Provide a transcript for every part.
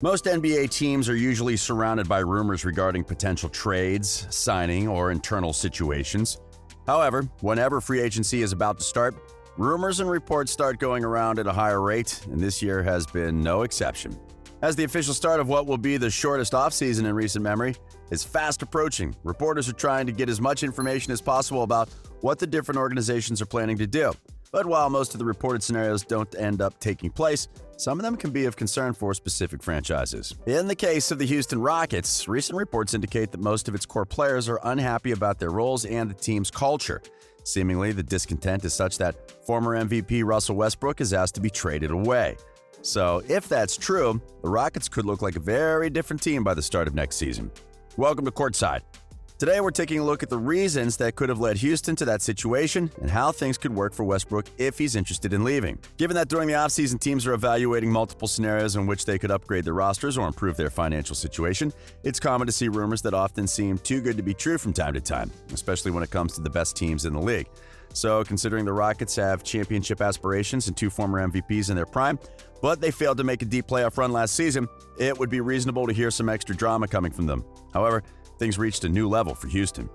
Most NBA teams are usually surrounded by rumors regarding potential trades, signing, or internal situations. However, whenever free agency is about to start, rumors and reports start going around at a higher rate, and this year has been no exception. As the official start of what will be the shortest offseason in recent memory is fast approaching, reporters are trying to get as much information as possible about what the different organizations are planning to do. But while most of the reported scenarios don't end up taking place, some of them can be of concern for specific franchises. In the case of the Houston Rockets, recent reports indicate that most of its core players are unhappy about their roles and the team's culture. Seemingly, the discontent is such that former MVP Russell Westbrook is asked to be traded away. So, if that's true, the Rockets could look like a very different team by the start of next season. Welcome to Courtside. Today, we're taking a look at the reasons that could have led Houston to that situation and how things could work for Westbrook if he's interested in leaving. Given that during the offseason, teams are evaluating multiple scenarios in which they could upgrade their rosters or improve their financial situation, it's common to see rumors that often seem too good to be true from time to time, especially when it comes to the best teams in the league. So, considering the Rockets have championship aspirations and two former MVPs in their prime, but they failed to make a deep playoff run last season, it would be reasonable to hear some extra drama coming from them. However, things reached a new level for Houston.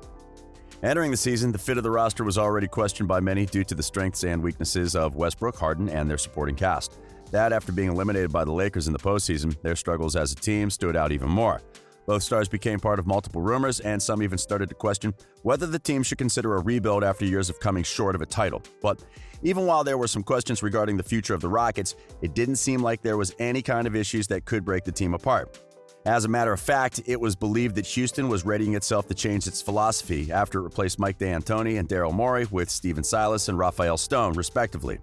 Entering the season, the fit of the roster was already questioned by many due to the strengths and weaknesses of Westbrook, Harden, and their supporting cast. That, after being eliminated by the Lakers in the postseason, their struggles as a team stood out even more. Both stars became part of multiple rumors, and some even started to question whether the team should consider a rebuild after years of coming short of a title. But even while there were some questions regarding the future of the Rockets, it didn't seem like there was any kind of issues that could break the team apart. As a matter of fact, it was believed that Houston was readying itself to change its philosophy after it replaced Mike D'Antoni and Daryl Morey with Stephen Silas and Rafael Stone, respectively.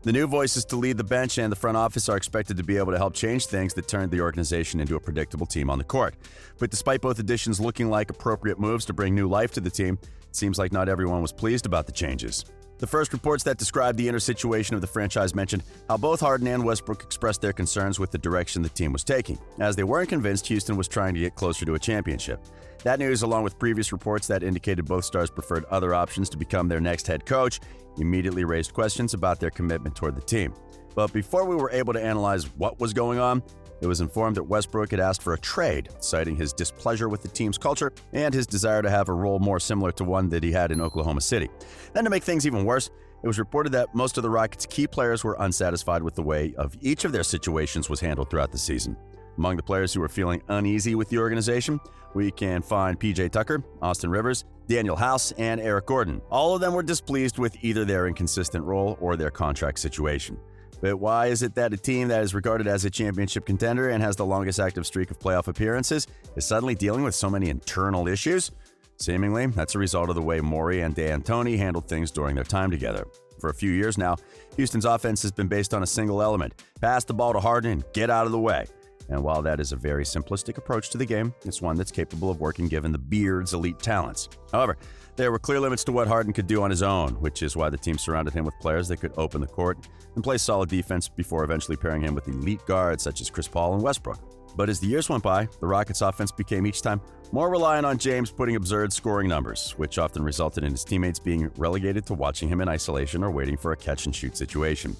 The new voices to lead the bench and the front office are expected to be able to help change things that turned the organization into a predictable team on the court. But despite both additions looking like appropriate moves to bring new life to the team, it seems like not everyone was pleased about the changes. The first reports that described the inner situation of the franchise mentioned how both Harden and Westbrook expressed their concerns with the direction the team was taking, as they weren't convinced Houston was trying to get closer to a championship. That news, along with previous reports that indicated both stars preferred other options to become their next head coach, immediately raised questions about their commitment toward the team. But before we were able to analyze what was going on, it was informed that Westbrook had asked for a trade, citing his displeasure with the team's culture and his desire to have a role more similar to one that he had in Oklahoma City. Then, to make things even worse, it was reported that most of the Rockets' key players were unsatisfied with the way of each of their situations was handled throughout the season. Among the players who were feeling uneasy with the organization, we can find PJ Tucker, Austin Rivers, Daniel House, and Eric Gordon. All of them were displeased with either their inconsistent role or their contract situation. But why is it that a team that is regarded as a championship contender and has the longest active streak of playoff appearances is suddenly dealing with so many internal issues? Seemingly, that's a result of the way Morey and D'Antoni handled things during their time together. For a few years now, Houston's offense has been based on a single element: pass the ball to Harden and get out of the way. And while that is a very simplistic approach to the game, it's one that's capable of working given the Beard's elite talents. However, there were clear limits to what Harden could do on his own, which is why the team surrounded him with players that could open the court and play solid defense before eventually pairing him with elite guards such as Chris Paul and Westbrook. But as the years went by, the Rockets' offense became each time more reliant on James putting absurd scoring numbers, which often resulted in his teammates being relegated to watching him in isolation or waiting for a catch-and-shoot situation.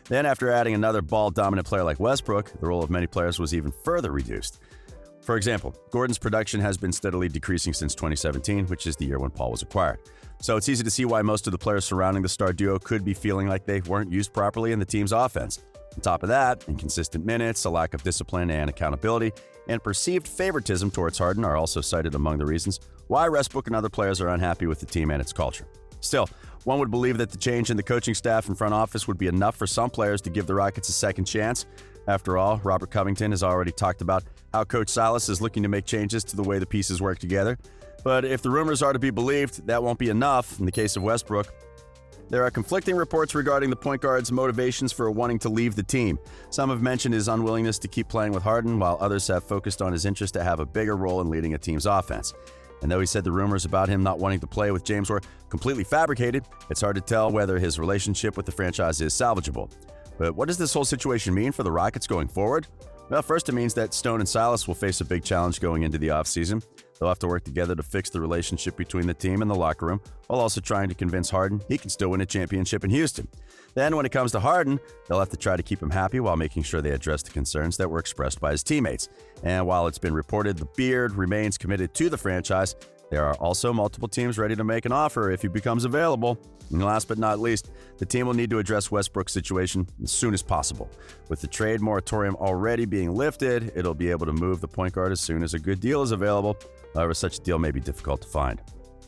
Then, after adding another ball-dominant player like Westbrook, the role of many players was even further reduced. For example, Gordon's production has been steadily decreasing since 2017, which is the year when Paul was acquired. So it's easy to see why most of the players surrounding the star duo could be feeling like they weren't used properly in the team's offense. On top of that, inconsistent minutes, a lack of discipline and accountability, and perceived favoritism towards Harden are also cited among the reasons why Westbrook and other players are unhappy with the team and its culture. Still, one would believe that the change in the coaching staff and front office would be enough for some players to give the Rockets a second chance. After all, Robert Covington has already talked about how Coach Silas is looking to make changes to the way the pieces work together. But if the rumors are to be believed, that won't be enough in the case of Westbrook. There are conflicting reports regarding the point guard's motivations for wanting to leave the team. Some have mentioned his unwillingness to keep playing with Harden, while others have focused on his interest to have a bigger role in leading a team's offense. And though he said the rumors about him not wanting to play with James were completely fabricated, it's hard to tell whether his relationship with the franchise is salvageable. But what does this whole situation mean for the Rockets going forward? Well, first, it means that Stone and Silas will face a big challenge going into the offseason. They'll have to work together to fix the relationship between the team and the locker room, while also trying to convince Harden he can still win a championship in Houston. Then when it comes to Harden, they'll have to try to keep him happy while making sure they address the concerns that were expressed by his teammates. And while it's been reported the Beard remains committed to the franchise, there are also multiple teams ready to make an offer if he becomes available. And last but not least, the team will need to address Westbrook's situation as soon as possible. With the trade moratorium already being lifted, it'll be able to move the point guard as soon as a good deal is available. However, such a deal may be difficult to find.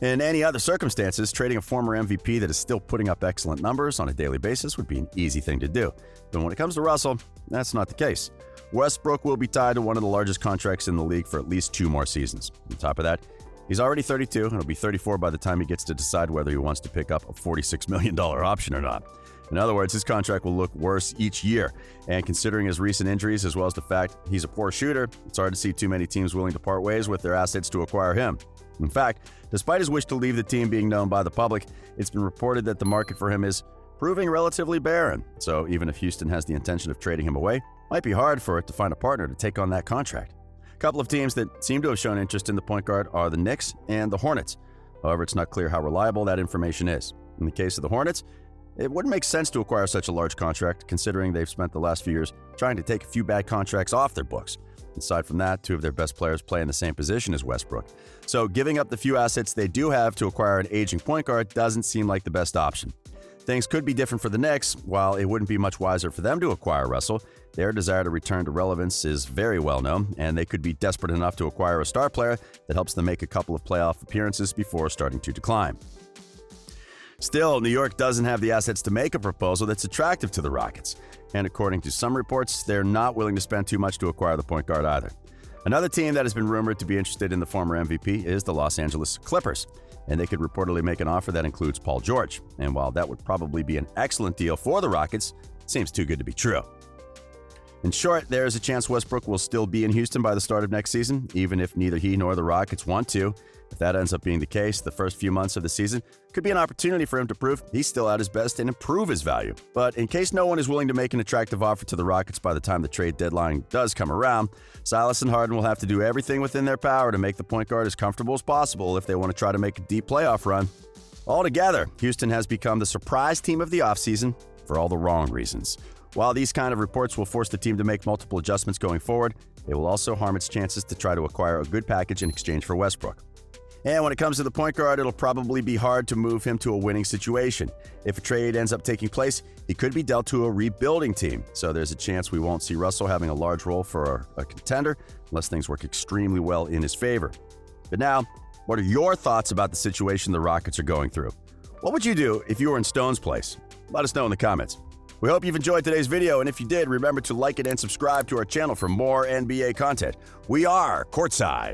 In any other circumstances, trading a former MVP that is still putting up excellent numbers on a daily basis would be an easy thing to do. But when it comes to Russell, that's not the case. Westbrook will be tied to one of the largest contracts in the league for at least 2 more seasons. On top of that, he's already 32 and he'll be 34 by the time he gets to decide whether he wants to pick up a $46 million option or not. In other words, his contract will look worse each year. And considering his recent injuries as well as the fact he's a poor shooter, it's hard to see too many teams willing to part ways with their assets to acquire him. In fact, despite his wish to leave the team being known by the public, it's been reported that the market for him is proving relatively barren. So even if Houston has the intention of trading him away, it might be hard for it to find a partner to take on that contract. A couple of teams that seem to have shown interest in the point guard are the Knicks and the Hornets. However, it's not clear how reliable that information is. In the case of the Hornets, it wouldn't make sense to acquire such a large contract, considering they've spent the last few years trying to take a few bad contracts off their books. Aside from that, 2 of their best players play in the same position as Westbrook. So giving up the few assets they do have to acquire an aging point guard doesn't seem like the best option. Things could be different for the Knicks. While it wouldn't be much wiser for them to acquire Russell, their desire to return to relevance is very well known, and they could be desperate enough to acquire a star player that helps them make a couple of playoff appearances before starting to decline. Still, New York doesn't have the assets to make a proposal that's attractive to the Rockets. And according to some reports, they're not willing to spend too much to acquire the point guard either. Another team that has been rumored to be interested in the former MVP is the Los Angeles Clippers, and they could reportedly make an offer that includes Paul George. And while that would probably be an excellent deal for the Rockets, it seems too good to be true. In short, there is a chance Westbrook will still be in Houston by the start of next season, even if neither he nor the Rockets want to. If that ends up being the case, the first few months of the season could be an opportunity for him to prove he's still at his best and improve his value. But in case no one is willing to make an attractive offer to the Rockets by the time the trade deadline does come around, Silas and Harden will have to do everything within their power to make the point guard as comfortable as possible if they want to try to make a deep playoff run. Altogether, Houston has become the surprise team of the offseason for all the wrong reasons. While these kind of reports will force the team to make multiple adjustments going forward, they will also harm its chances to try to acquire a good package in exchange for Westbrook. And when it comes to the point guard, it'll probably be hard to move him to a winning situation. If a trade ends up taking place, he could be dealt to a rebuilding team. So there's a chance we won't see Russell having a large role for a contender unless things work extremely well in his favor. But now, what are your thoughts about the situation the Rockets are going through? What would you do if you were in Stone's place? Let us know in the comments. We hope you've enjoyed today's video, and if you did, remember to like it and subscribe to our channel for more NBA content. We are Courtside.